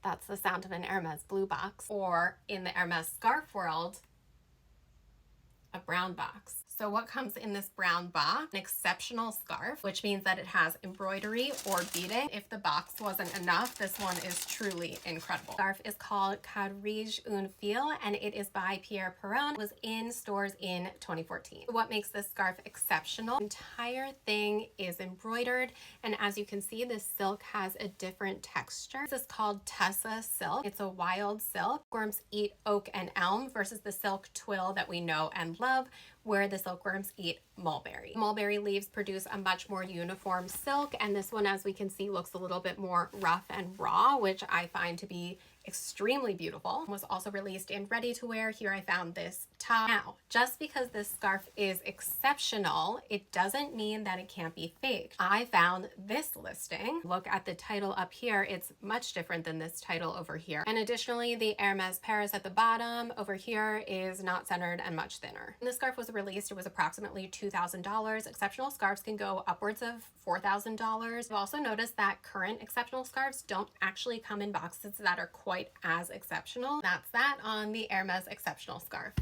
That's the sound of an Hermès Blue Box, or in the Hermès scarf world, a brown box. So what comes in this brown box? An exceptional scarf, which means that it has embroidery or beading. If the box wasn't enough, this one is truly incredible. The scarf is called Quadrige un fil, and it is by Pierre Péron. It was in stores in 2014. What makes this scarf exceptional? The entire thing is embroidered, and as you can see, this silk has a different texture. This is called Tussah silk. It's a wild silk. Silkworms eat oak and elm versus the silk twill that we know and love, where the silkworms eat mulberry. Mulberry leaves produce a much more uniform silk, and this one, as we can see, looks a little bit more rough and raw, which I find to be extremely beautiful. It was also released in ready to wear. Here I found this top. Now, just because this scarf is exceptional, it doesn't mean that it can't be faked. I found this listing. Look at the title up here. It's much different than this title over here. And additionally, the Hermes Paris at the bottom over here is not centered and much thinner. When the scarf was released, it was approximately $2,000. Exceptional scarves can go upwards of $4,000. I've also noticed that current exceptional scarves don't actually come in boxes that are quite as exceptional. That's that on the Hermes exceptional scarf.